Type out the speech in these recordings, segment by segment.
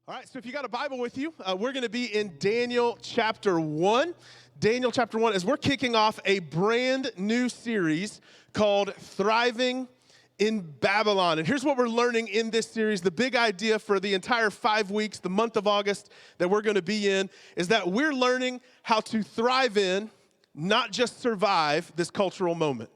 All right, so if you got a Bible with you, we're going to be in Daniel chapter 1. Daniel chapter 1, as we're kicking off a brand new series called Thriving in Babylon. And here's what we're learning in this series. The big idea for the entire 5 weeks, the month of August that we're going to be in, is that we're learning how to thrive in, not just survive this cultural moment.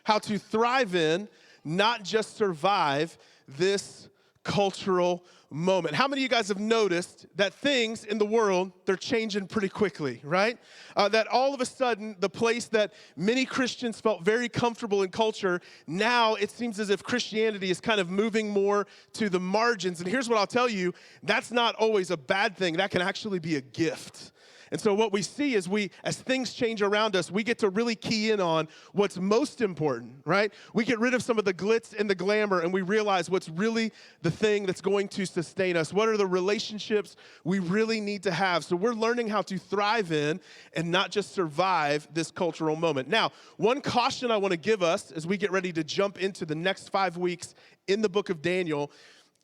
How to thrive in, not just survive this cultural moment. How many of you guys have noticed that things in the world, they're changing pretty quickly, right? That all of a sudden, the place that many Christians felt very comfortable in culture, now it seems as if Christianity is kind of moving more to the margins. And here's what I'll tell you, that's not always a bad thing. That can actually be a gift. And so what we see is as things change around us, we get to really key in on what's most important, right? We get rid of some of the glitz and the glamour, and we realize what's really the thing that's going to sustain us. What are the relationships we really need to have? So we're learning how to thrive in and not just survive this cultural moment. Now, one caution I want to give us as we get ready to jump into the next 5 weeks in the book of Daniel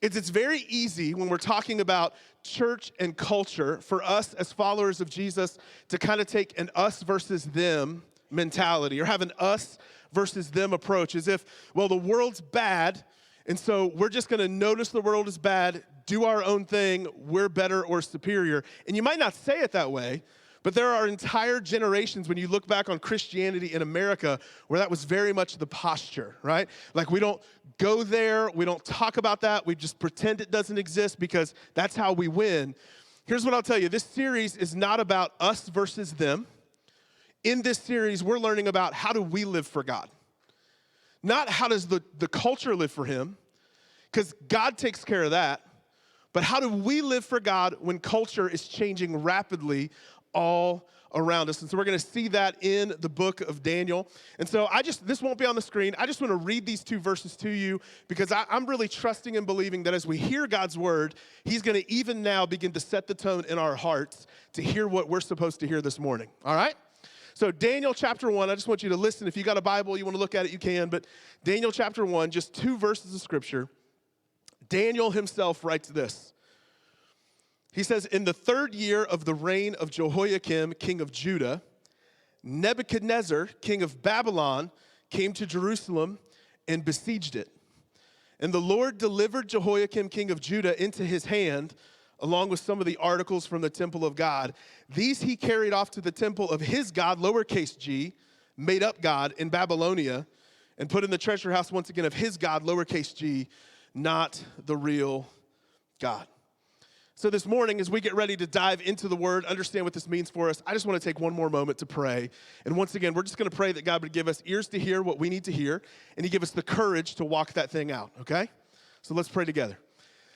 is it's very easy when we're talking about church and culture for us as followers of Jesus to kind of take an us versus them mentality or have an us versus them approach as if, well, the world's bad, and so we're just going to notice the world is bad, do our own thing, we're better or superior. And you might not say it that way, but there are entire generations when you look back on Christianity in America where that was very much the posture, right? Like we don't go there, we don't talk about that, we just pretend it doesn't exist because that's how we win. Here's what I'll tell you, this series is not about us versus them. In this series, we're learning about how do we live for God. Not how does the culture live for him, because God takes care of that, but how do we live for God when culture is changing rapidly all around us. And so we're going to see that in the book of Daniel. And so this won't be on the screen. I just want to read these 2 verses to you because I'm really trusting and believing that as we hear God's word, he's going to even now begin to set the tone in our hearts to hear what we're supposed to hear this morning. All right? So Daniel chapter 1, I just want you to listen. If you got a Bible, you want to look at it, you can. But Daniel chapter 1, just 2 verses of scripture. Daniel himself writes this. He says, in the 3rd year of the reign of Jehoiakim, king of Judah, Nebuchadnezzar, king of Babylon, came to Jerusalem and besieged it. And the Lord delivered Jehoiakim, king of Judah, into his hand, along with some of the articles from the temple of God. These he carried off to the temple of his God, lowercase g, made up God, in Babylonia, and put in the treasure house once again of his God, lowercase g, not the real God. So this morning, as we get ready to dive into the word, understand what this means for us, I just want to take one more moment to pray. And once again, we're just going to pray that God would give us ears to hear what we need to hear, and he'd give us the courage to walk that thing out, okay? So let's pray together.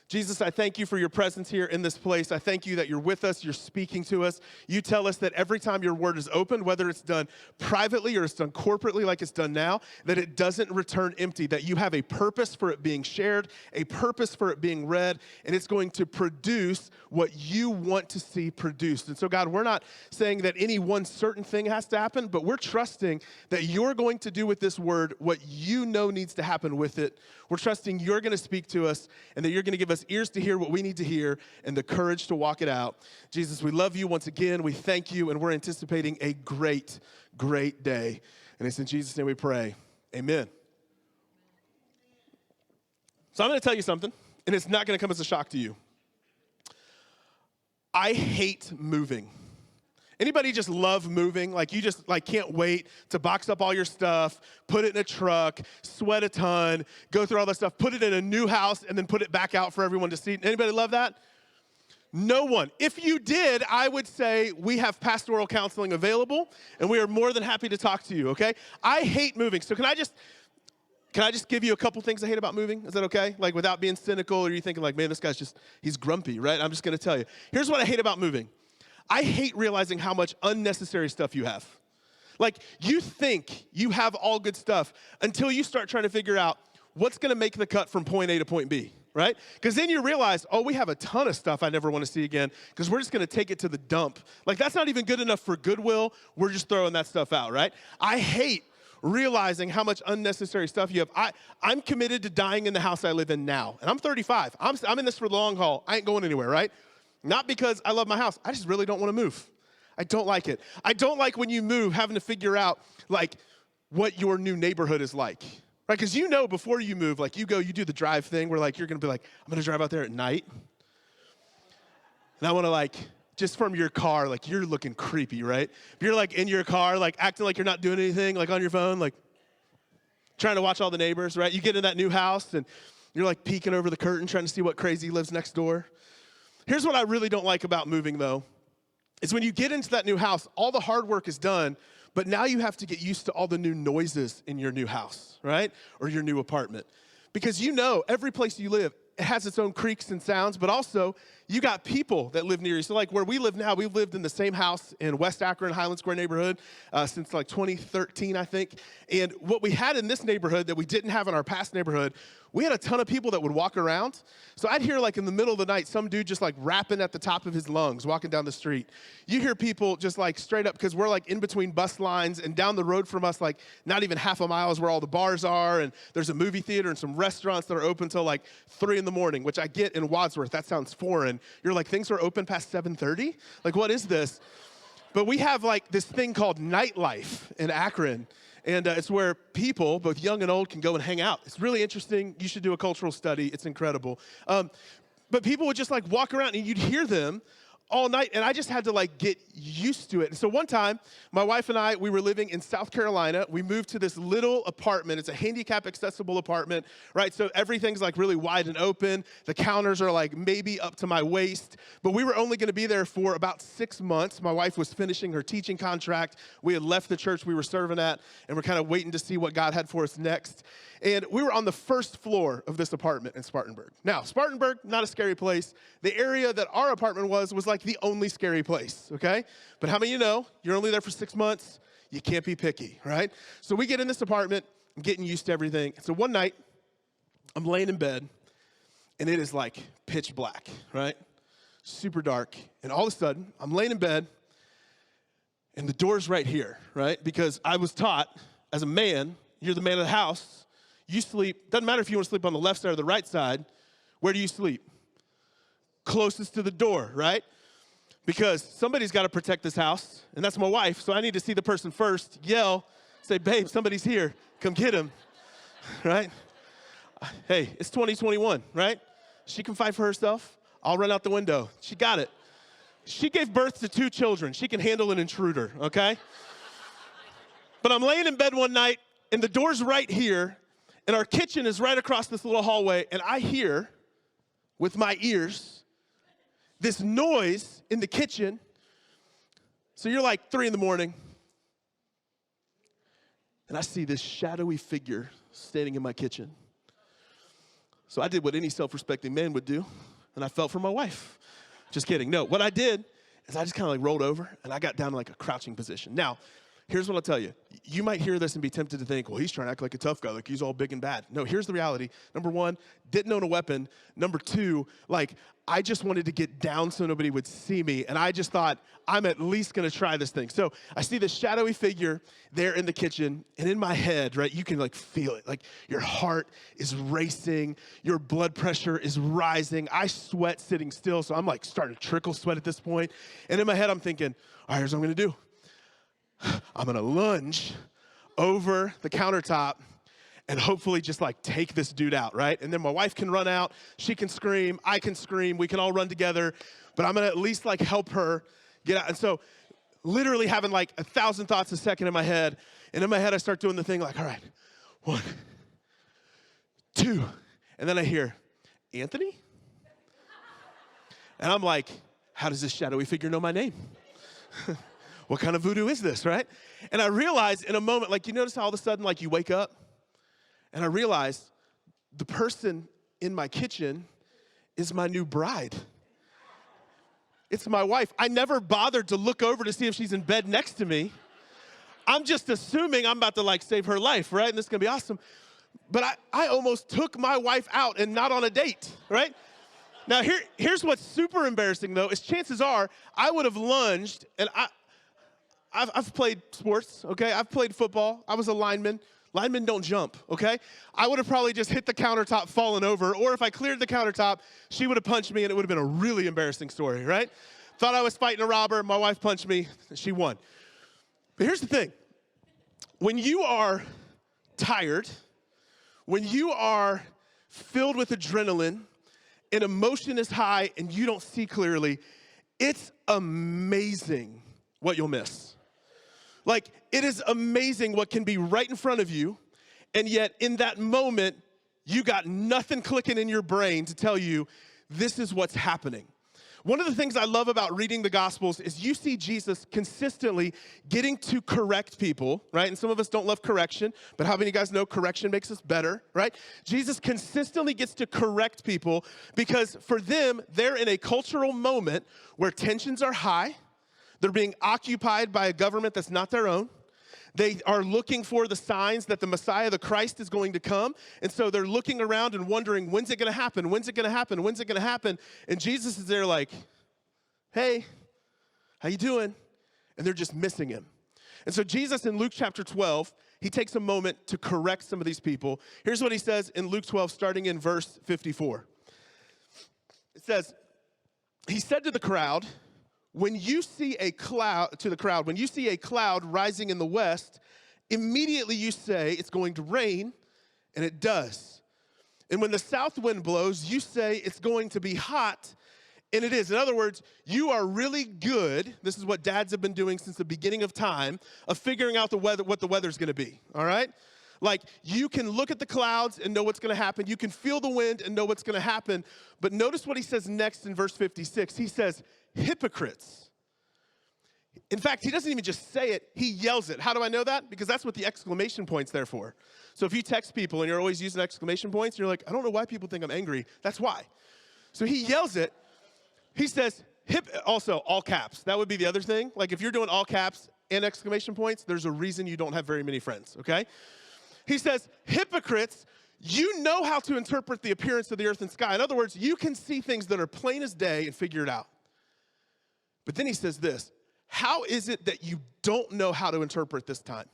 Jesus, I thank you for your presence here in this place. I thank you that you're with us, you're speaking to us. You tell us that every time your word is opened, whether it's done privately or it's done corporately like it's done now, that it doesn't return empty, that you have a purpose for it being shared, a purpose for it being read, and it's going to produce what you want to see produced. And so, God, we're not saying that any one certain thing has to happen, but we're trusting that you're going to do with this word what you know needs to happen with it. We're trusting you're going to speak to us and that you're going to give us ears to hear what we need to hear and the courage to walk it out. Jesus, we love you once again. We thank you, and we're anticipating a great, great day. And it's in Jesus' name we pray. Amen. So I'm going to tell you something, and it's not going to come as a shock to you. I hate moving. Anybody just love moving? Like you just can't wait to box up all your stuff, put it in a truck, sweat a ton, go through all that stuff, put it in a new house, and then put it back out for everyone to see. Anybody love that? No one. If you did, I would say we have pastoral counseling available, and we are more than happy to talk to you, okay? I hate moving. So can I just give you a couple things I hate about moving? Is that okay? Like without being cynical, or you thinking like, man, this guy's he's grumpy, right? I'm just going to tell you. Here's what I hate about moving. I hate realizing how much unnecessary stuff you have. Like, you think you have all good stuff until you start trying to figure out what's going to make the cut from point A to point B, right? Because then you realize, oh, we have a ton of stuff I never want to see again because we're just going to take it to the dump. Like, that's not even good enough for Goodwill. We're just throwing that stuff out, right? I hate realizing how much unnecessary stuff you have. I'm committed to dying in the house I live in now. And I'm 35. I'm in this for the long haul. I ain't going anywhere, right? Not because I love my house. I just really don't want to move. I don't like it. I don't like when you move having to figure out, like, what your new neighborhood is like. Right? Because you know before you move, like, you do the drive thing where, like, you're going to be like, I'm going to drive out there at night. And I want to, like, just from your car, like, you're looking creepy, right? If you're, like, in your car, like, acting like you're not doing anything, like, on your phone, like, trying to watch all the neighbors, right? You get in that new house, and you're, like, peeking over the curtain, trying to see what crazy lives next door. Here's what I really don't like about moving, though, is when you get into that new house, all the hard work is done, but now you have to get used to all the new noises in your new house, right? Or your new apartment. Because you know every place you live, it has its own creaks and sounds, but also you got people that live near you. So like where we live now, we've lived in the same house in West Akron, Highland Square neighborhood since like 2013, I think. And what we had in this neighborhood that we didn't have in our past neighborhood, we had a ton of people that would walk around. So I'd hear like in the middle of the night, some dude just like rapping at the top of his lungs, walking down the street. You hear people just like straight up, because we're like in between bus lines, and down the road from us, like not even half a mile is where all the bars are, and there's a movie theater and some restaurants that are open till like 3 a.m, which I get in Wadsworth. That sounds foreign. You're like, things are open past 7:30? Like, what is this? But we have like this thing called nightlife in Akron. And it's where people, both young and old, can go and hang out. It's really interesting. You should do a cultural study. It's incredible. But people would just like walk around, and you'd hear them all night, and I just had to like get used to it. And so one time, my wife and I, we were living in South Carolina. We moved to this little apartment. It's a handicap accessible apartment, right? So everything's like really wide and open. The counters are like maybe up to my waist. But we were only going to be there for about 6 months. My wife was finishing her teaching contract. We had left the church we were serving at, and we're kind of waiting to see what God had for us next. And we were on the first floor of this apartment in Spartanburg. Now, Spartanburg, not a scary place. The area that our apartment was like the only scary place, okay? But how many of you know, you're only there for 6 months, you can't be picky, right? So we get in this apartment, I'm getting used to everything. So one night, I'm laying in bed, and it is like pitch black, right? Super dark. And all of a sudden, I'm laying in bed, and the door's right here, right? Because I was taught, as a man, you're the man of the house. You sleep, doesn't matter if you want to sleep on the left side or the right side, where do you sleep? Closest to the door, right? Because somebody's got to protect this house, and that's my wife, so I need to see the person first, yell, say, babe, somebody's here, come get him, right? Hey, it's 2021, right? She can fight for herself. I'll run out the window. She got it. She gave birth to 2 children. She can handle an intruder, okay? But I'm laying in bed one night, and the door's right here, and our kitchen is right across this little hallway, and I hear, with my ears, this noise in the kitchen. So you're like 3 a.m, and I see this shadowy figure standing in my kitchen. So I did what any self-respecting man would do, and I felt for my wife. Just kidding. No, what I did is I just kind of like rolled over, and I got down to like a crouching position. Now, here's what I'll tell you. You might hear this and be tempted to think, well, he's trying to act like a tough guy, like he's all big and bad. No, here's the reality. Number 1, didn't own a weapon. Number 2, like, I just wanted to get down so nobody would see me, and I just thought, I'm at least going to try this thing. So I see this shadowy figure there in the kitchen, and in my head, right, you can like feel it. Like your heart is racing, your blood pressure is rising. I sweat sitting still, so I'm like starting to trickle sweat at this point. And in my head, I'm thinking, all right, here's what I'm going to do. I'm going to lunge over the countertop and hopefully just like take this dude out, right? And then my wife can run out, she can scream, I can scream, we can all run together, but I'm gonna at least like help her get out. And so literally having like 1,000 thoughts a second in my head, and in my head I start doing the thing like, all right, 1, 2, and then I hear, Anthony? And I'm like, how does this shadowy figure know my name? What kind of voodoo is this, right? And I realized in a moment, like you notice how all of a sudden like you wake up? And I realized the person in my kitchen is my new bride. It's my wife. I never bothered to look over to see if she's in bed next to me. I'm just assuming I'm about to like save her life, right? And this is gonna be awesome. But I almost took my wife out and not on a date, right? Now here's what's super embarrassing though, is chances are I would have lunged and I've played sports, okay? I've played football. I was a lineman. Linemen don't jump, okay? I would have probably just hit the countertop, fallen over, or if I cleared the countertop, she would have punched me and it would have been a really embarrassing story, right? Thought I was fighting a robber, my wife punched me, she won. But here's the thing. When you are tired, when you are filled with adrenaline and emotion is high and you don't see clearly, it's amazing what you'll miss. Like, it is amazing what can be right in front of you, and yet in that moment, you got nothing clicking in your brain to tell you this is what's happening. One of the things I love about reading the Gospels is you see Jesus consistently getting to correct people, right? And some of us don't love correction, but how many of you guys know correction makes us better, right? Jesus consistently gets to correct people because for them, they're in a cultural moment where tensions are high. They're being occupied by a government that's not their own. They are looking for the signs that the Messiah, the Christ, is going to come. And so they're looking around and wondering, when's it going to happen? When's it going to happen? When's it going to happen? And Jesus is there like, hey, how you doing? And they're just missing him. And so Jesus in Luke chapter 12, he takes a moment to correct some of these people. Here's what he says in Luke 12, starting in verse 54. It says, he said to the crowd, when you see a cloud rising in the west, immediately you say it's going to rain, and it does. And when the south wind blows, you say it's going to be hot, and it is. In other words, you are really good. This is what dads have been doing since the beginning of time, of figuring out what the weather's going to be, all right? Like, you can look at the clouds and know what's going to happen. You can feel the wind and know what's going to happen. But notice what he says next in verse 56. He says, hypocrites. In fact, he doesn't even just say it, he yells it. How do I know that? Because that's what the exclamation point's there for. So if you text people and you're always using exclamation points, you're like, I don't know why people think I'm angry. That's why. So he yells it. He says, also all caps. That would be the other thing. Like if you're doing all caps and exclamation points, there's a reason you don't have very many friends, okay? He says, hypocrites, you know how to interpret the appearance of the earth and sky. In other words, you can see things that are plain as day and figure it out. But then he says this, how is it that you don't know how to interpret this time?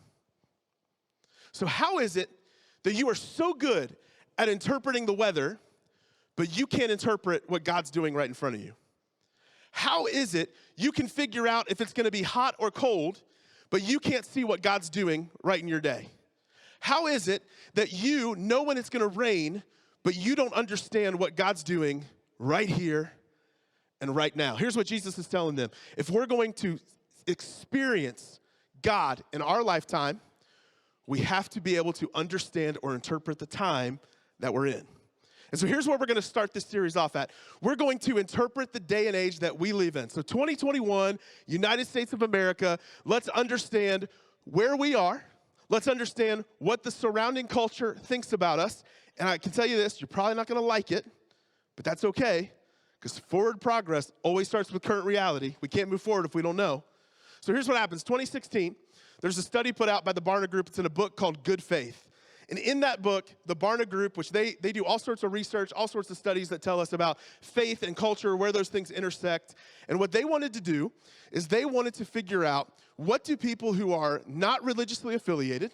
So how is it that you are so good at interpreting the weather, but you can't interpret what God's doing right in front of you? How is it you can figure out if it's going to be hot or cold, but you can't see what God's doing right in your day? How is it that you know when it's going to rain, but you don't understand what God's doing right here and right now? Here's what Jesus is telling them. If we're going to experience God in our lifetime, we have to be able to understand or interpret the time that we're in. And so here's where we're going to start this series off at. We're going to interpret the day and age that we live in. So 2021, United States of America, let's understand where we are. Let's understand what the surrounding culture thinks about us. And I can tell you this, you're probably not going to like it, but that's okay, because forward progress always starts with current reality. We can't move forward if we don't know. So here's what happens. 2016, there's a study put out by the Barna Group. It's in a book called Good Faith. And in that book, the Barna Group, which they do all sorts of research, all sorts of studies that tell us about faith and culture, where those things intersect. And what they wanted to do is they wanted to figure out, what do people who are not religiously affiliated,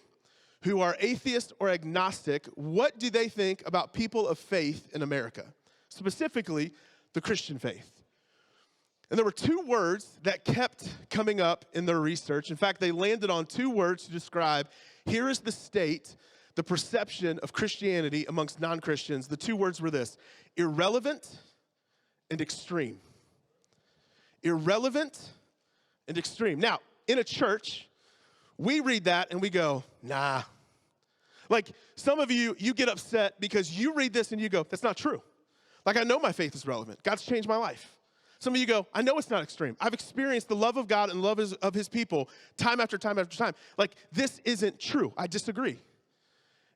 who are atheist or agnostic, what do they think about people of faith in America? Specifically, the Christian faith. And there were two words that kept coming up in their research. In fact, they landed on two words to describe, here is the state, the perception of Christianity amongst non-Christians. The two words were this: irrelevant and extreme. Irrelevant and extreme. Now, in a church, we read that and we go, nah. Like some of you get upset because you read this and you go, that's not true. Like, I know my faith is relevant. God's changed my life. Some of you go, I know it's not extreme. I've experienced the love of God and love of his people time after time after time. Like, this isn't true. I disagree.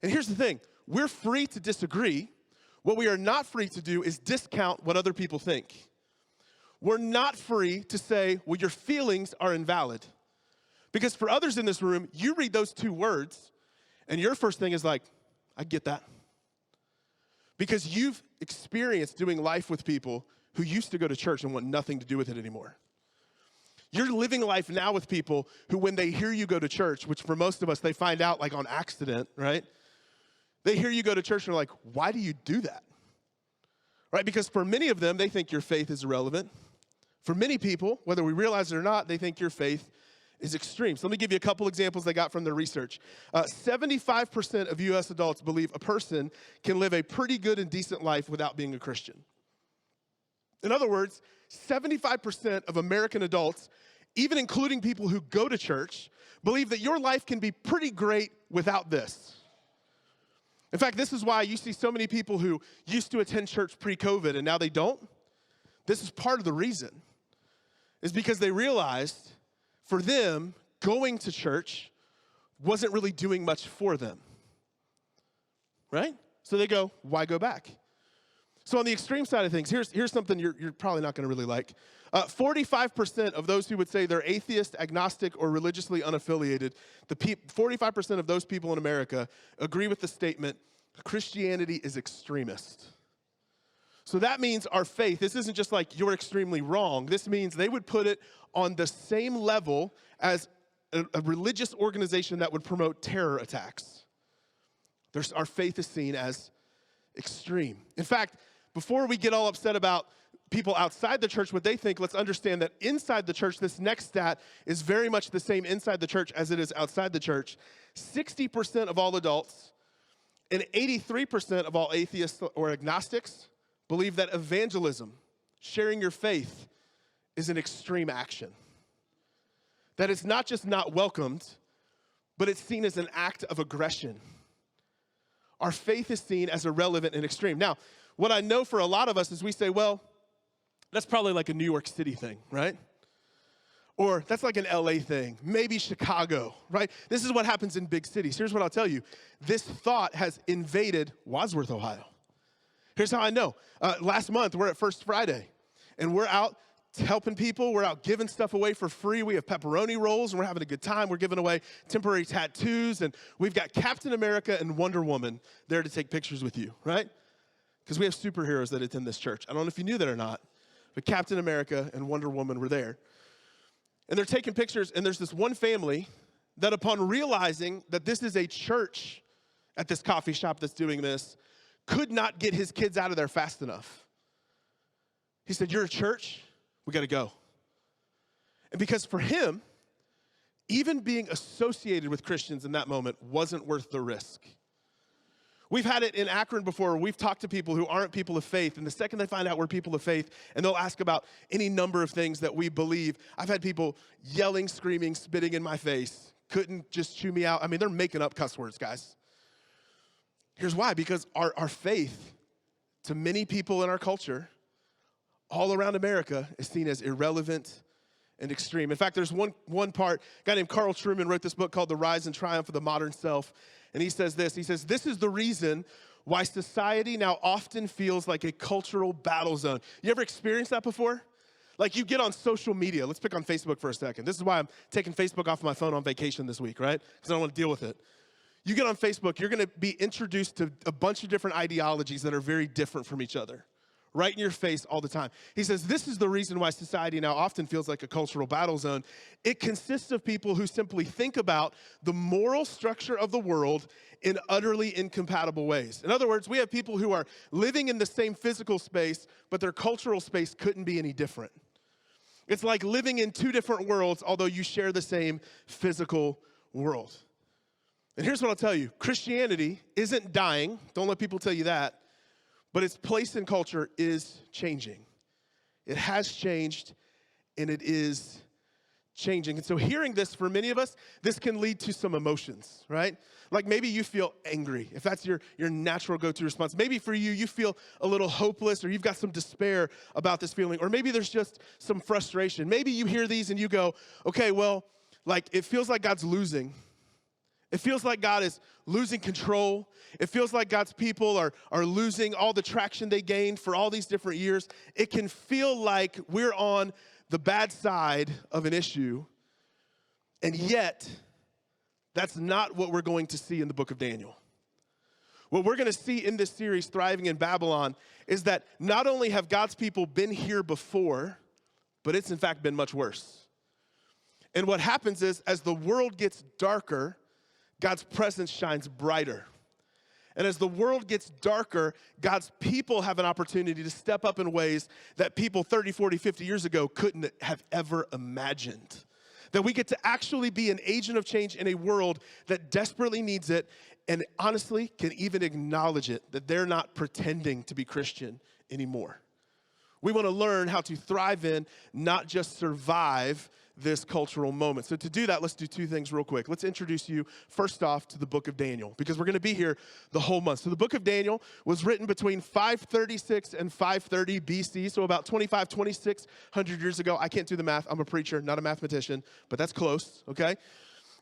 And here's the thing. We're free to disagree. What we are not free to do is discount what other people think. We're not free to say, well, your feelings are invalid. Because for others in this room, you read those two words, and your first thing is like, I get that. Because you've experienced doing life with people who used to go to church and want nothing to do with it anymore. You're living life now with people who, when they hear you go to church, which for most of us, they find out like on accident, right? They hear you go to church and they're like, why do you do that? Right? Because for many of them, they think your faith is irrelevant. For many people, whether we realize it or not, they think your faith is extreme. So let me give you a couple examples they got from their research. 75% of U.S. adults believe a person can live a pretty good and decent life without being a Christian. In other words, 75% of American adults, even including people who go to church, believe that your life can be pretty great without this. In fact, this is why you see so many people who used to attend church pre-COVID and now they don't. This is part of the reason, is because they realized for them, going to church wasn't really doing much for them, right? So they go, why go back? So on the extreme side of things, here's something you're probably not going to really like. 45% of those who would say they're atheist, agnostic, or religiously unaffiliated, 45% of those people in America agree with the statement, Christianity is extremist. So that means our faith, this isn't just like you're extremely wrong. This means they would put it on the same level as a religious organization that would promote terror attacks. Our faith is seen as extreme. In fact, before we get all upset about people outside the church, what they think, let's understand that inside the church, this next stat is very much the same inside the church as it is outside the church. 60% of all adults and 83% of all atheists or agnostics believe that evangelism, sharing your faith, is an extreme action. That it's not just not welcomed, but it's seen as an act of aggression. Our faith is seen as irrelevant and extreme. Now, what I know for a lot of us is we say, well, that's probably like a New York City thing, right? Or that's like an LA thing, maybe Chicago, right? This is what happens in big cities. Here's what I'll tell you. This thought has invaded Wadsworth, Ohio. Here's how I know. Last month, we're at First Friday, and we're out helping people. We're out giving stuff away for free. We have pepperoni rolls, and we're having a good time. We're giving away temporary tattoos, and we've got Captain America and Wonder Woman there to take pictures with you, right? Because we have superheroes that attend this church. I don't know if you knew that or not, but Captain America and Wonder Woman were there. And they're taking pictures, and there's this one family that upon realizing that this is a church at this coffee shop that's doing this, could not get his kids out of there fast enough. He said, you're a church? We got to go. And because for him, even being associated with Christians in that moment wasn't worth the risk. We've had it in Akron before. We've talked to people who aren't people of faith, and the second they find out we're people of faith, and they'll ask about any number of things that we believe. I've had people yelling, screaming, spitting in my face, couldn't just chew me out. I mean, they're making up cuss words, guys. Here's why, because our faith to many people in our culture, all around America, is seen as irrelevant and extreme. In fact, there's one part, a guy named Carl Trueman wrote this book called The Rise and Triumph of the Modern Self, and he says this, this is the reason why society now often feels like a cultural battle zone. You ever experienced that before? Like you get on social media, let's pick on Facebook for a second. This is why I'm taking Facebook off my phone on vacation this week, right? Because I don't want to deal with it. You get on Facebook, you're going to be introduced to a bunch of different ideologies that are very different from each other, right in your face all the time. He says, this is the reason why society now often feels like a cultural battle zone. It consists of people who simply think about the moral structure of the world in utterly incompatible ways. In other words, we have people who are living in the same physical space, but their cultural space couldn't be any different. It's like living in two different worlds, although you share the same physical world. And here's what I'll tell you. Christianity isn't dying. Don't let people tell you that. But its place in culture is changing. It has changed, and it is changing. And so hearing this, for many of us, this can lead to some emotions, right? Like maybe you feel angry, if that's your natural go-to response. Maybe for you, you feel a little hopeless, or you've got some despair about this feeling. Or maybe there's just some frustration. Maybe you hear these and you go, okay, well, like it feels like God's losing. It feels like God is losing control. It feels like God's people are losing all the traction they gained for all these different years. It can feel like we're on the bad side of an issue. And yet, that's not what we're going to see in the book of Daniel. What we're going to see in this series, Thriving in Babylon, is that not only have God's people been here before, but it's in fact been much worse. And what happens is, as the world gets darker, God's presence shines brighter. And as the world gets darker, God's people have an opportunity to step up in ways that people 30, 40, 50 years ago couldn't have ever imagined. That we get to actually be an agent of change in a world that desperately needs it and honestly can even acknowledge it, that they're not pretending to be Christian anymore. We want to learn how to thrive in, not just survive this cultural moment. So to do that, let's do two things real quick. Let's introduce you first off to the book of Daniel, because we're going to be here the whole month. So the book of Daniel was written between 536 and 530 BC, so about 2,600 years ago. I can't do the math. I'm a preacher, not a mathematician, but that's close, okay?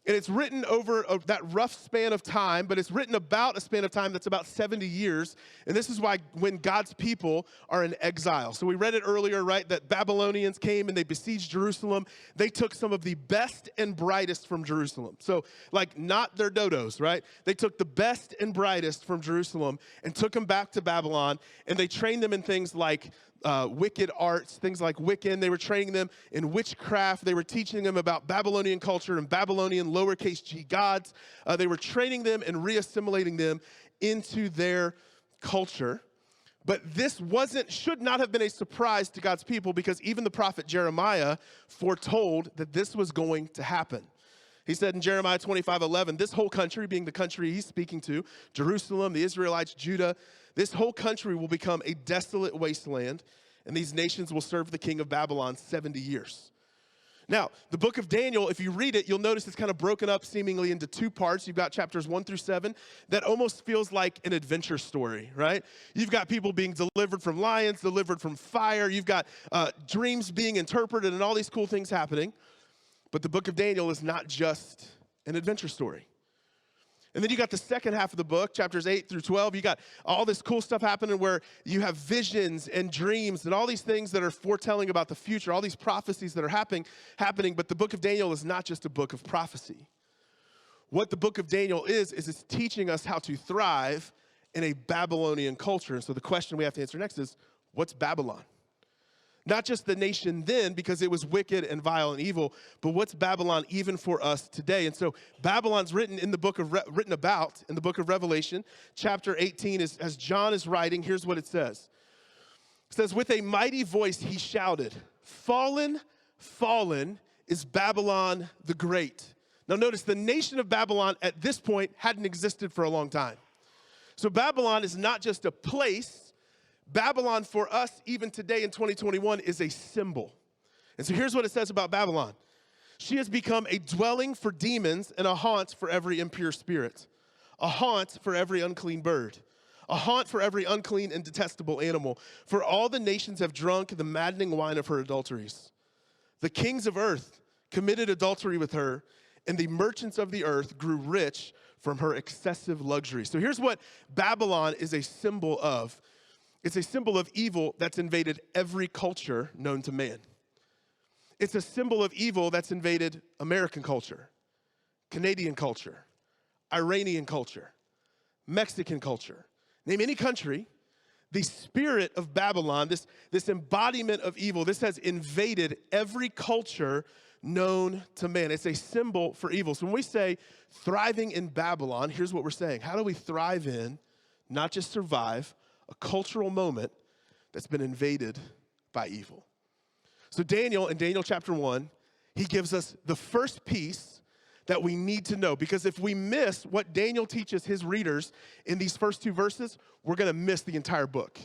And it's written over that rough span of time, but it's written about a span of time that's about 70 years. And this is why when God's people are in exile. So we read it earlier, right, that Babylonians came and they besieged Jerusalem. They took some of the best and brightest from Jerusalem. So like not their dodos, right? They took the best and brightest from Jerusalem and took them back to Babylon. And they trained them in things like wicked arts, things like Wiccan. They were training them in witchcraft. They were teaching them about Babylonian culture and Babylonian lowercase g gods. They were training them and reassimilating them into their culture. But this should not have been a surprise to God's people, because even the prophet Jeremiah foretold that this was going to happen. He said in Jeremiah 25:11, this whole country, being the country he's speaking to, Jerusalem, the Israelites, Judah, this whole country will become a desolate wasteland, and these nations will serve the king of Babylon 70 years. Now, the book of Daniel, if you read it, you'll notice it's kind of broken up seemingly into two parts. You've got chapters 1 through 7 that almost feels like an adventure story, right? You've got people being delivered from lions, delivered from fire. You've got dreams being interpreted and all these cool things happening. But the book of Daniel is not just an adventure story. And then you got the second half of the book, chapters 8 through 12. You got all this cool stuff happening where you have visions and dreams and all these things that are foretelling about the future, all these prophecies that are happening. But the book of Daniel is not just a book of prophecy. What the book of Daniel is it's teaching us how to thrive in a Babylonian culture. And so the question we have to answer next is, what's Babylon? Not just the nation then, because it was wicked and vile and evil, but what's Babylon even for us today? And so Babylon's written about in the book of Revelation, chapter 18, as John is writing. Here's what it says. It says, with a mighty voice he shouted, fallen, fallen is Babylon the Great. Now notice, the nation of Babylon at this point hadn't existed for a long time. So Babylon is not just a place. Babylon for us, even today in 2021, is a symbol. And so here's what it says about Babylon. She has become a dwelling for demons and a haunt for every impure spirit, a haunt for every unclean bird, a haunt for every unclean and detestable animal. For all the nations have drunk the maddening wine of her adulteries. The kings of earth committed adultery with her, and the merchants of the earth grew rich from her excessive luxury. So here's what Babylon is a symbol of. It's a symbol of evil that's invaded every culture known to man. It's a symbol of evil that's invaded American culture, Canadian culture, Iranian culture, Mexican culture. Name any country. The spirit of Babylon, this embodiment of evil, this has invaded every culture known to man. It's a symbol for evil. So when we say thriving in Babylon, here's what we're saying. How do we thrive in, not just survive, a cultural moment that's been invaded by evil? So Daniel, in Daniel chapter 1, he gives us the first piece that we need to know. Because if we miss what Daniel teaches his readers in these first two verses, we're going to miss the entire book.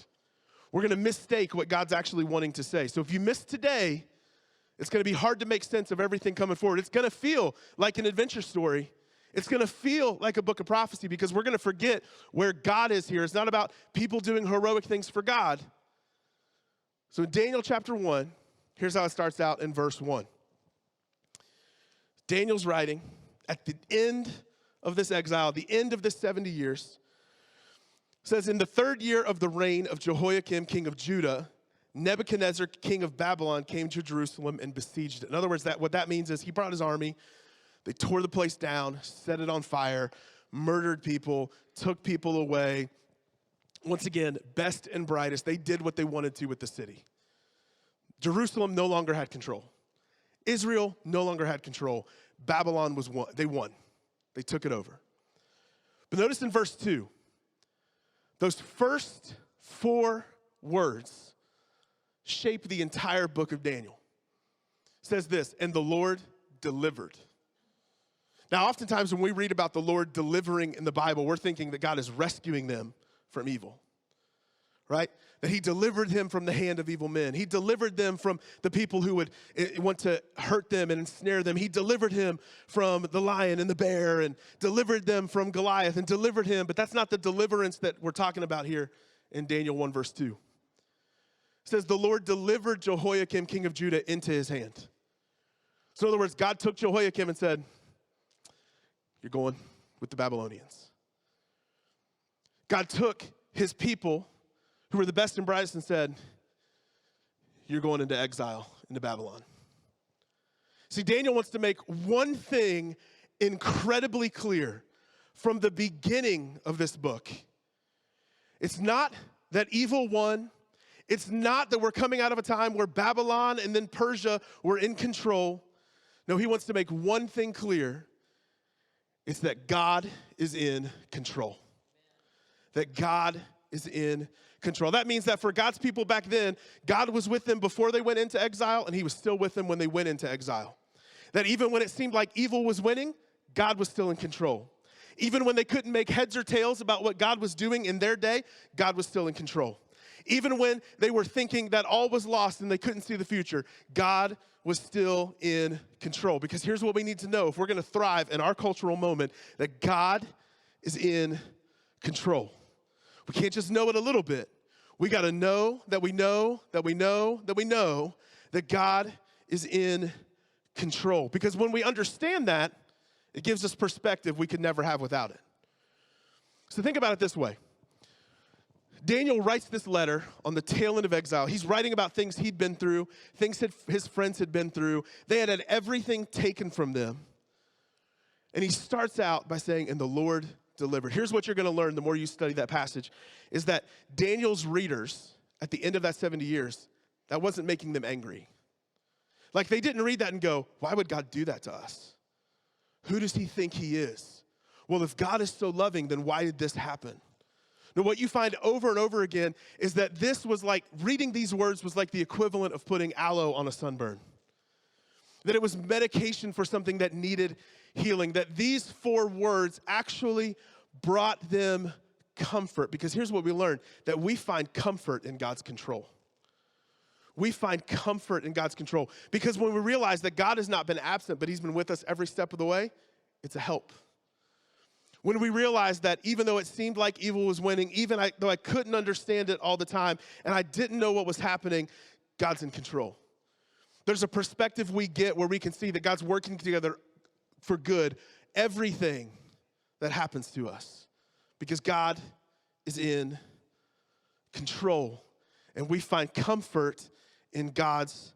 We're going to mistake what God's actually wanting to say. So if you miss today, it's going to be hard to make sense of everything coming forward. It's going to feel like an adventure story. It's going to feel like a book of prophecy, because we're going to forget where God is here. It's not about people doing heroic things for God. So in Daniel chapter 1, here's how it starts out in verse 1. Daniel's writing at the end of this exile, the end of this 70 years. It says, in the third year of the reign of Jehoiakim, king of Judah, Nebuchadnezzar, king of Babylon, came to Jerusalem and besieged it. In other words, what that means is he brought his army. They tore the place down, set it on fire, murdered people, took people away. Once again, best and brightest. They did what they wanted to with the city. Jerusalem no longer had control. Israel no longer had control. Babylon was won. They won. They took it over. But notice in verse 2, those first 4 words shape the entire book of Daniel. It says this, and the Lord delivered. Now, oftentimes when we read about the Lord delivering in the Bible, we're thinking that God is rescuing them from evil, right? That he delivered him from the hand of evil men. He delivered them from the people who would want to hurt them and ensnare them. He delivered him from the lion and the bear and delivered them from Goliath and delivered him. But that's not the deliverance that we're talking about here in Daniel 1 verse 2. It says, the Lord delivered Jehoiakim, king of Judah, into his hand. So in other words, God took Jehoiakim and said, you're going with the Babylonians. God took his people who were the best and brightest and said, you're going into exile into Babylon. See, Daniel wants to make one thing incredibly clear from the beginning of this book. It's not that evil won. It's not that we're coming out of a time where Babylon and then Persia were in control. No, he wants to make one thing clear. It's that God is in control. That God is in control. That means that for God's people back then, God was with them before they went into exile, and he was still with them when they went into exile. That even when it seemed like evil was winning, God was still in control. Even when they couldn't make heads or tails about what God was doing in their day, God was still in control. Even when they were thinking that all was lost and they couldn't see the future, God was still in control. Because here's what we need to know if we're going to thrive in our cultural moment, that God is in control. We can't just know it a little bit. We got to know that we know that we know that we know that God is in control. Because when we understand that, it gives us perspective we could never have without it. So think about it this way. Daniel writes this letter on the tail end of exile. He's writing about things he'd been through, things his friends had been through. They had everything taken from them. And he starts out by saying, and the Lord delivered. Here's what you're going to learn the more you study that passage, is that Daniel's readers, at the end of that 70 years, that wasn't making them angry. Like they didn't read that and go, why would God do that to us? Who does he think he is? Well, if God is so loving, then why did this happen? Now, what you find over and over again is that this was like, reading these words was like the equivalent of putting aloe on a sunburn. That it was medication for something that needed healing. That these 4 words actually brought them comfort. Because here's what we learned, that we find comfort in God's control. We find comfort in God's control. Because when we realize that God has not been absent, but he's been with us every step of the way, it's a help. When we realize that even though it seemed like evil was winning, though I couldn't understand it all the time, and I didn't know what was happening, God's in control. There's a perspective we get where we can see that God's working together for good, everything that happens to us. Because God is in control, and we find comfort in God's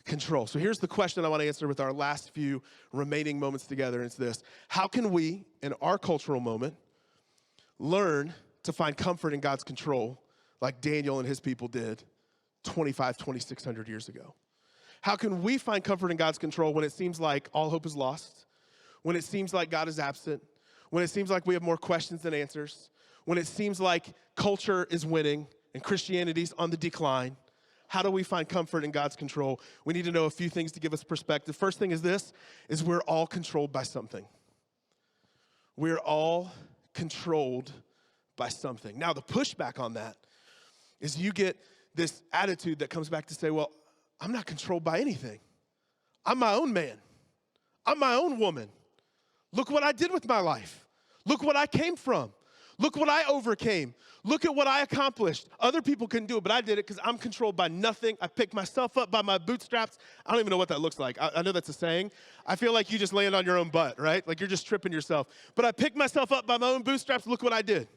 control. So here's the question I want to answer with our last few remaining moments together, and it's this. How can we, in our cultural moment, learn to find comfort in God's control like Daniel and his people did 2,600 years ago? How can we find comfort in God's control when it seems like all hope is lost, when it seems like God is absent, when it seems like we have more questions than answers, when it seems like culture is winning and Christianity's on the decline? How do we find comfort in God's control? We need to know a few things to give us perspective. First thing is this, is we're all controlled by something. We're all controlled by something. Now, the pushback on that is you get this attitude that comes back to say, well, I'm not controlled by anything. I'm my own man. I'm my own woman. Look what I did with my life. Look what I came from. Look what I overcame. Look at what I accomplished. Other people couldn't do it, but I did it because I'm controlled by nothing. I picked myself up by my bootstraps. I don't even know what that looks like. I know that's a saying. I feel like you just land on your own butt, right? Like you're just tripping yourself. But I picked myself up by my own bootstraps. Look what I did.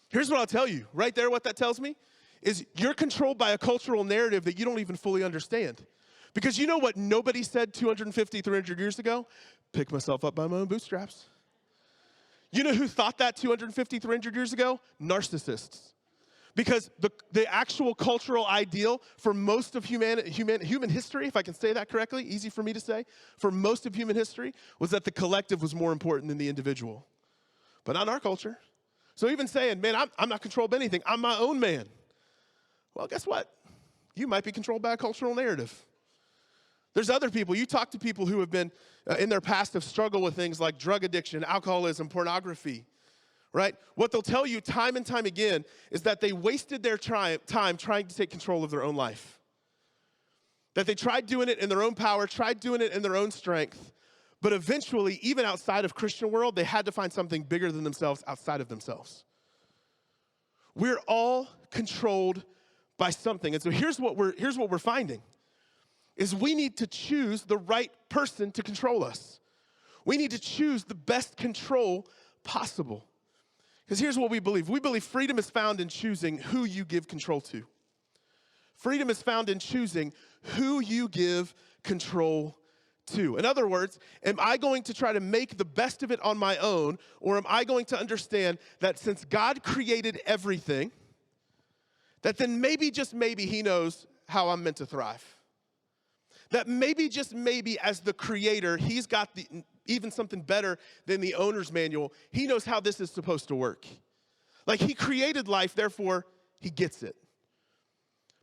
Here's what I'll tell you. Right there, what that tells me is you're controlled by a cultural narrative that you don't even fully understand. Because you know what nobody said 250, 300 years ago? Pick myself up by my own bootstraps. You know who thought that 250, 300 years ago? Narcissists. Because the actual cultural ideal for most of human history, if I can say that correctly, easy for me to say, for most of human history, was that the collective was more important than the individual. But not in our culture. So even saying, man, I'm not controlled by anything, I'm my own man. Well, guess what? You might be controlled by a cultural narrative. There's other people, you talk to people who have been, in their past, have struggled with things like drug addiction, alcoholism, pornography. Right? What they'll tell you time and time again is that they wasted their time trying to take control of their own life. That they tried doing it in their own power, tried doing it in their own strength, but eventually, even outside of Christian world, they had to find something bigger than themselves outside of themselves. We're all controlled by something. And so here's what we're finding, is we need to choose the right person to control us. We need to choose the best control possible. Because here's what we believe. We believe freedom is found in choosing who you give control to. Freedom is found in choosing who you give control to. In other words, am I going to try to make the best of it on my own, or am I going to understand that since God created everything, that then maybe, just maybe, he knows how I'm meant to thrive? That maybe, just maybe, as the creator, he's got even something better than the owner's manual. He knows how this is supposed to work. Like, he created life, therefore, he gets it.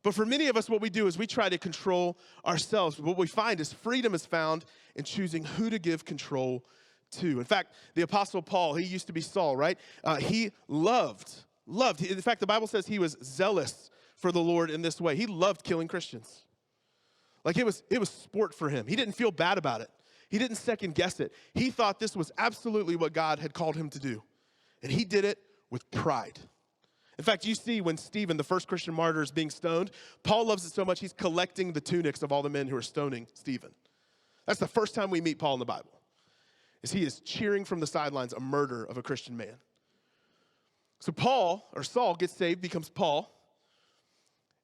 But for many of us, what we do is we try to control ourselves. What we find is freedom is found in choosing who to give control to. In fact, the Apostle Paul, he used to be Saul, right? He loved. In fact, the Bible says he was zealous for the Lord in this way. He loved killing Christians. Like, it was sport for him. He didn't feel bad about it. He didn't second guess it. He thought this was absolutely what God had called him to do. And he did it with pride. In fact, you see when Stephen, the first Christian martyr, is being stoned, Paul loves it so much he's collecting the tunics of all the men who are stoning Stephen. That's the first time we meet Paul in the Bible, is he is cheering from the sidelines a murder of a Christian man. So Saul gets saved, becomes Paul.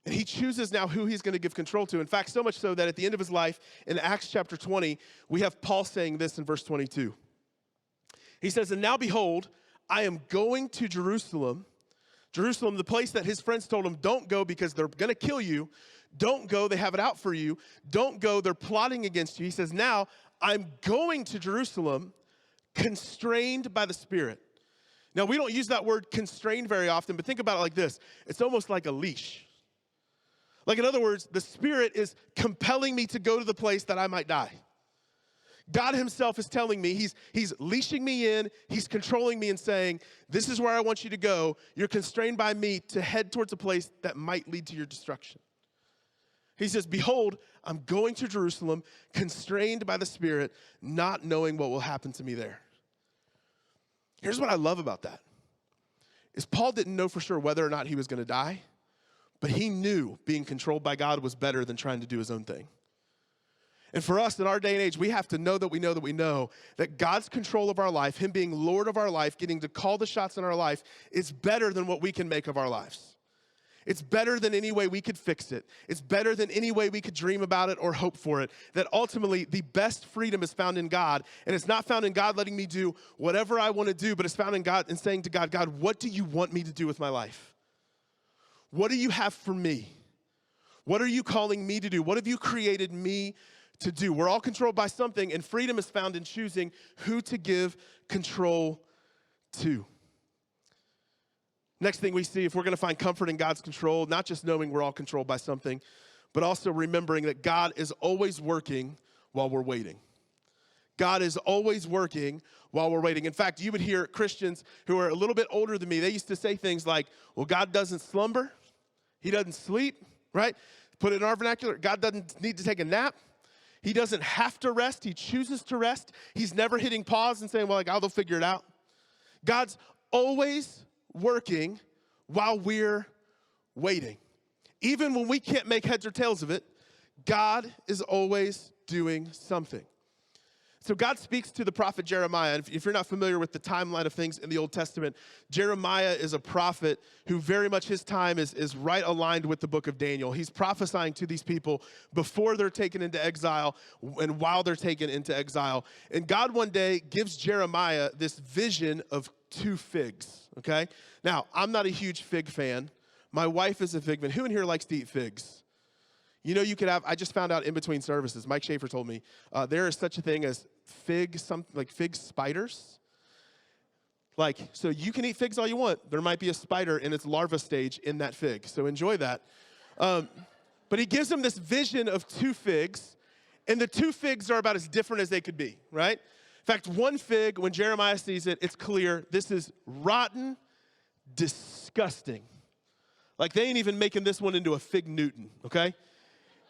And he chooses now who he's going to give control to. In fact, so much so that at the end of his life, in Acts chapter 20, we have Paul saying this in verse 22. He says, "And now behold, I am going to Jerusalem, the place that his friends told him, don't go because they're going to kill you. Don't go, they have it out for you. Don't go, they're plotting against you." He says, now I'm going to Jerusalem, constrained by the Spirit. Now, we don't use that word constrained very often, but think about it like this. It's almost like a leash. Like, in other words, the Spirit is compelling me to go to the place that I might die. God himself is telling me, he's leashing me in, he's controlling me and saying, this is where I want you to go. You're constrained by me to head towards a place that might lead to your destruction. He says, behold, I'm going to Jerusalem, constrained by the Spirit, not knowing what will happen to me there. Here's what I love about that, is Paul didn't know for sure whether or not he was going to die. But he knew being controlled by God was better than trying to do his own thing. And for us in our day and age, we have to know that God's control of our life, him being Lord of our life, getting to call the shots in our life, is better than what we can make of our lives. It's better than any way we could fix it. It's better than any way we could dream about it or hope for it. That ultimately, the best freedom is found in God. And it's not found in God letting me do whatever I want to do, but it's found in God and saying to God, God, what do you want me to do with my life? What do you have for me? What are you calling me to do? What have you created me to do? We're all controlled by something, and freedom is found in choosing who to give control to. Next thing we see, if we're going to find comfort in God's control, not just knowing we're all controlled by something, but also remembering that God is always working while we're waiting. God is always working while we're waiting. In fact, you would hear Christians who are a little bit older than me, they used to say things like, well, God doesn't slumber. He doesn't sleep, right? Put it in our vernacular, God doesn't need to take a nap. He doesn't have to rest. He chooses to rest. He's never hitting pause and saying, well, like, they'll figure it out. God's always working while we're waiting. Even when we can't make heads or tails of it, God is always doing something. So God speaks to the prophet Jeremiah. And if you're not familiar with the timeline of things in the Old Testament, Jeremiah is a prophet who very much his time is right aligned with the book of Daniel. He's prophesying to these people before they're taken into exile and while they're taken into exile. And God one day gives Jeremiah this vision of 2 figs, okay? Now, I'm not a huge fig fan. My wife is a fig man. Who in here likes to eat figs? You know, you could have, I just found out in between services, Mike Schaefer told me, there is such a thing as fig spiders. Like, so you can eat figs all you want. There might be a spider in its larva stage in that fig, so enjoy that. But he gives them this vision of two figs, and the two figs are about as different as they could be, right? In fact, one fig, when Jeremiah sees it, it's clear this is rotten, disgusting. Like, they ain't even making this one into a fig Newton, okay?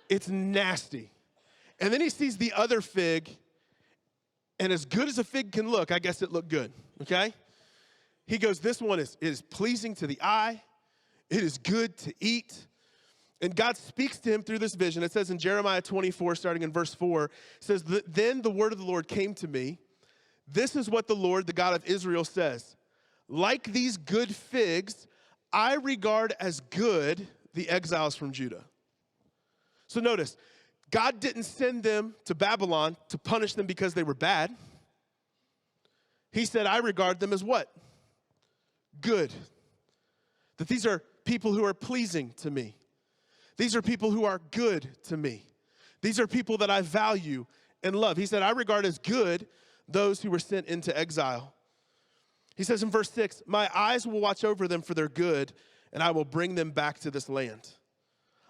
It's nasty. And then he sees the other fig, and as good as a fig can look, I guess it looked good, okay? He goes, this one is pleasing to the eye. It is good to eat. And God speaks to him through this vision. It says in Jeremiah 24, starting in verse 4, it says, then the word of the Lord came to me. This is what the Lord, the God of Israel, says. Like these good figs, I regard as good the exiles from Judah. So notice, God didn't send them to Babylon to punish them because they were bad. He said, I regard them as what? Good. That these are people who are pleasing to me. These are people who are good to me. These are people that I value and love. He said, I regard as good those who were sent into exile. He says in verse 6, my eyes will watch over them for their good, and I will bring them back to this land.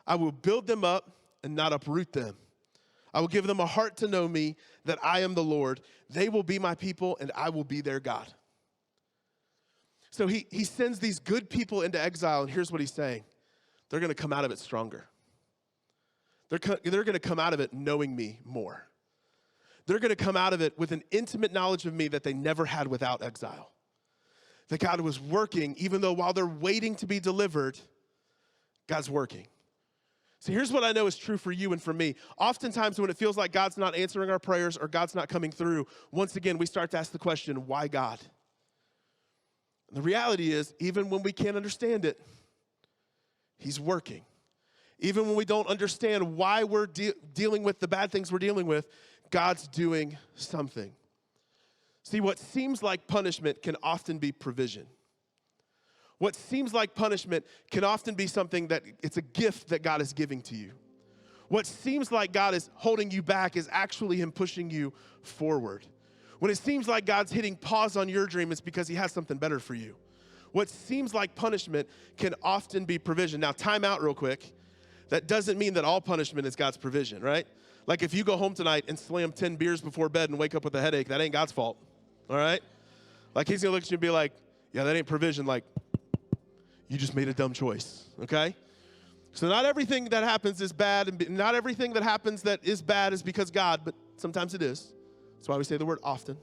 I will build them up and not uproot them. I will give them a heart to know me, that I am the Lord. They will be my people, and I will be their God. So he sends these good people into exile, and here's what he's saying. They're going to come out of it stronger. They're going to come out of it knowing me more. They're going to come out of it with an intimate knowledge of me that they never had without exile. That God was working, even though while they're waiting to be delivered, God's working. So here's what I know is true for you and for me. Oftentimes when it feels like God's not answering our prayers or God's not coming through, once again, we start to ask the question, why God? And the reality is, even when we can't understand it, he's working. Even when we don't understand why we're dealing with the bad things we're dealing with, God's doing something. See, what seems like punishment can often be provision. What seems like punishment can often be something that it's a gift that God is giving to you. What seems like God is holding you back is actually him pushing you forward. When it seems like God's hitting pause on your dream, it's because he has something better for you. What seems like punishment can often be provision. Now, time out real quick. That doesn't mean that all punishment is God's provision, right? Like if you go home tonight and slam 10 beers before bed and wake up with a headache, that ain't God's fault, all right? Like he's gonna look at you and be like, yeah, that ain't provision. Like, you just made a dumb choice, okay? So not everything that happens is bad, and not everything that happens that is bad is because God, but sometimes it is. That's why we say the word often.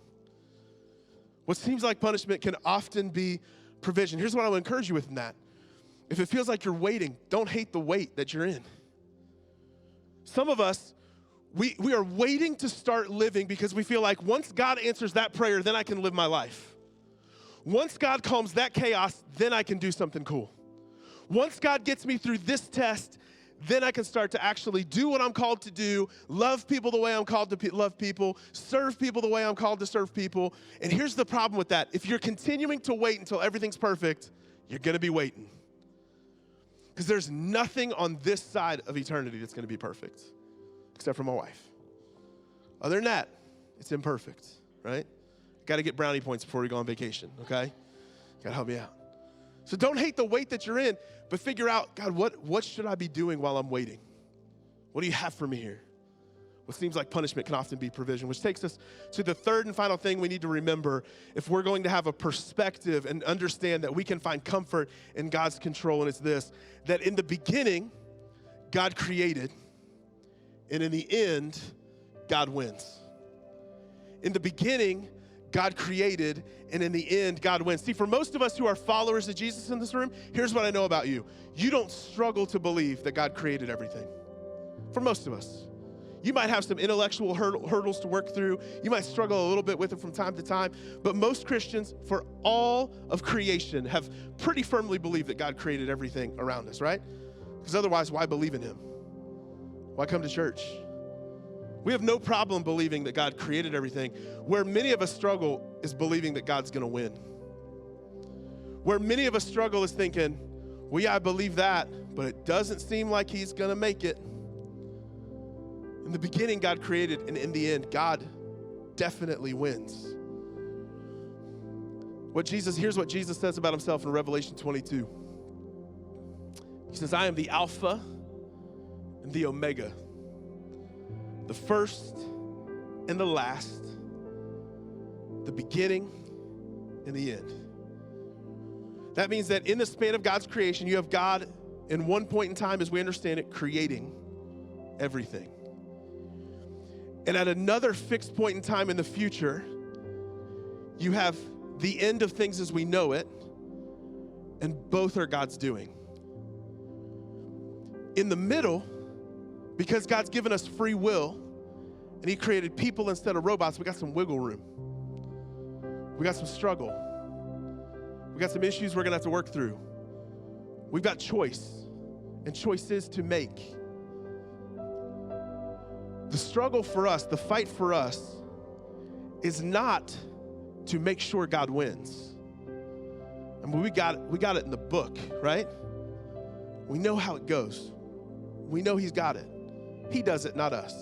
What seems like punishment can often be provision. Here's what I would encourage you with in that. If it feels like you're waiting, don't hate the wait that you're in. Some of us, we are waiting to start living because we feel like once God answers that prayer, then I can live my life. Once God calms that chaos, then I can do something cool. Once God gets me through this test, then I can start to actually do what I'm called to do, love people the way I'm called to love people, serve people the way I'm called to serve people. And here's the problem with that. If you're continuing to wait until everything's perfect, you're going to be waiting. Because there's nothing on this side of eternity that's going to be perfect, except for my wife. Other than that, it's imperfect, right? Got to get brownie points before we go on vacation, okay? Got to help me out. So don't hate the wait that you're in, but figure out, God, what should I be doing while I'm waiting? What do you have for me here? What seems like punishment can often be provision, which takes us to the third and final thing we need to remember if we're going to have a perspective and understand that we can find comfort in God's control, and it's this, that in the beginning, God created, and in the end, God wins. In the beginning, God created, and in the end, God wins. See, for most of us who are followers of Jesus in this room, here's what I know about you. You don't struggle to believe that God created everything. For most of us. You might have some intellectual hurdles to work through. You might struggle a little bit with it from time to time. But most Christians, for all of creation, have pretty firmly believed that God created everything around us, right? Because otherwise, why believe in him? Why come to church? We have no problem believing that God created everything. Where many of us struggle is believing that God's going to win. Where many of us struggle is thinking, Well, yeah, I believe that, but it doesn't seem like he's going to make it. In the beginning, God created, and in the end, God definitely wins. Here's what Jesus says about himself in Revelation 22. He says, I am the Alpha and the Omega, the first and the last, the beginning and the end. That means that in the span of God's creation, you have God in one point in time, as we understand it, creating everything. And at another fixed point in time in the future, you have the end of things as we know it, and both are God's doing. In the middle, because God's given us free will, and he created people instead of robots, we got some wiggle room. We got some struggle. We got some issues we're gonna have to work through. We've got choice and choices to make. The struggle for us, the fight for us, is not to make sure God wins. I mean, we got it in the book, right? We know how it goes. We know he's got it. He does it, not us.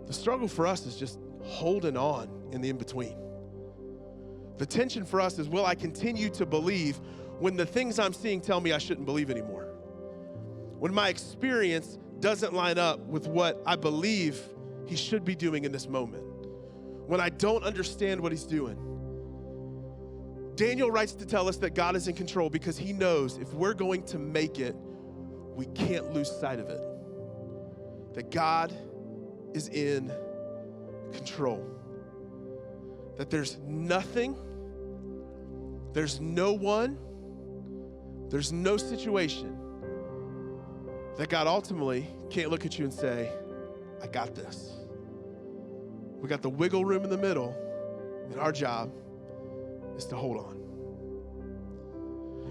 The struggle for us is just holding on in the in-between. The tension for us is, will I continue to believe when the things I'm seeing tell me I shouldn't believe anymore? When my experience doesn't line up with what I believe he should be doing in this moment. When I don't understand what he's doing. Daniel writes to tell us that God is in control because he knows if we're going to make it, we can't lose sight of it. That God is in control. That there's nothing, there's no one, there's no situation that God ultimately can't look at you and say, I got this. We got the wiggle room in the middle, and our job is to hold on.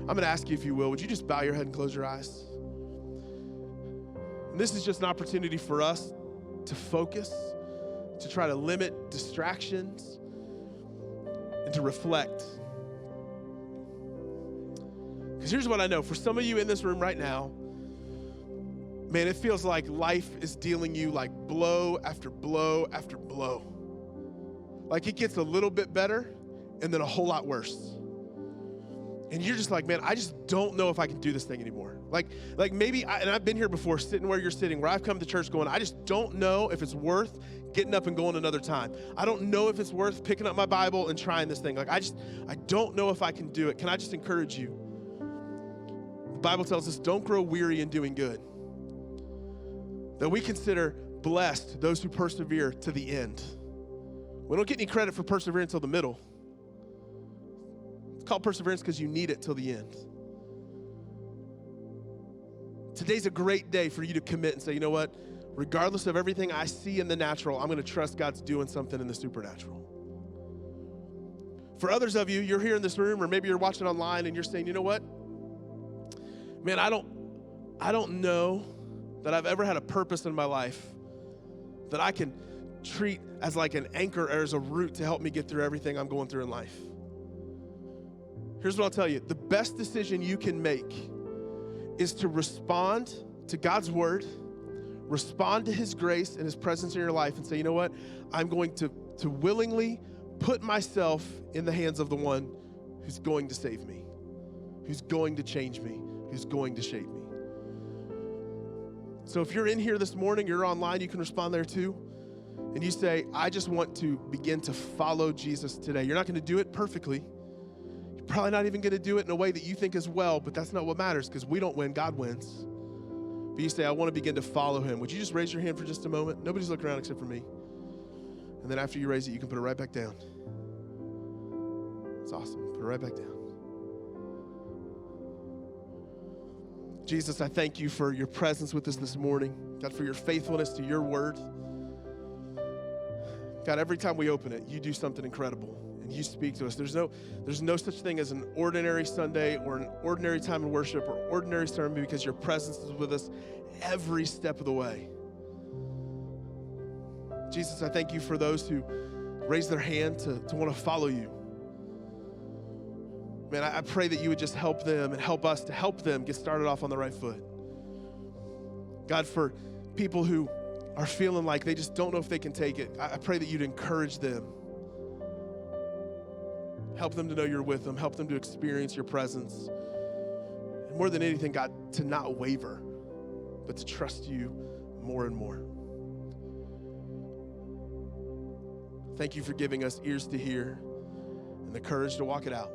I'm gonna ask you, if you will, would you just bow your head and close your eyes? And this is just an opportunity for us to focus, to try to limit distractions, and to reflect. Because here's what I know. For some of you in this room right now, man, it feels like life is dealing you like blow after blow after blow. Like it gets a little bit better and then a whole lot worse. And you're just like, man, I just don't know if I can do this thing anymore. Like maybe, and I've been here before, sitting where you're sitting, where I've come to church going, I just don't know if it's worth getting up and going another time. I don't know if it's worth picking up my Bible and trying this thing. Like I don't know if I can do it. Can I just encourage you? The Bible tells us, don't grow weary in doing good. That we consider blessed those who persevere to the end. We don't get any credit for persevering until the middle. It's called perseverance because you need it till the end. Today's a great day for you to commit and say, you know what? Regardless of everything I see in the natural, I'm going to trust God's doing something in the supernatural. For others of you, you're here in this room, or maybe you're watching online and you're saying, you know what? Man, I don't know that I've ever had a purpose in my life that I can treat as like an anchor or as a root to help me get through everything I'm going through in life. Here's what I'll tell you. The best decision you can make is to respond to God's word, respond to his grace and his presence in your life and say, you know what? I'm going to willingly put myself in the hands of the one who's going to save me, who's going to change me, who's going to shape me. So if you're in here this morning, you're online, you can respond there too. And you say, I just want to begin to follow Jesus today. You're not going to do it perfectly. You're probably not even going to do it in a way that you think is well, but that's not what matters because we don't win, God wins. But you say, I want to begin to follow him. Would you just raise your hand for just a moment? Nobody's looking around except for me. And then after you raise it, you can put it right back down. It's awesome. Put it right back down. Jesus, I thank you for your presence with us this morning. God, for your faithfulness to your word. God, every time we open it, you do something incredible and you speak to us. There's no such thing as an ordinary Sunday or an ordinary time of worship or ordinary sermon because your presence is with us every step of the way. Jesus, I thank you for those who raise their hand to want to follow you. Man, I pray that you would just help them and help us to help them get started off on the right foot. God, for people who are feeling like they just don't know if they can take it, I pray that you'd encourage them. Help them to know you're with them. Help them to experience your presence. And more than anything, God, to not waver, but to trust you more and more. Thank you for giving us ears to hear and the courage to walk it out.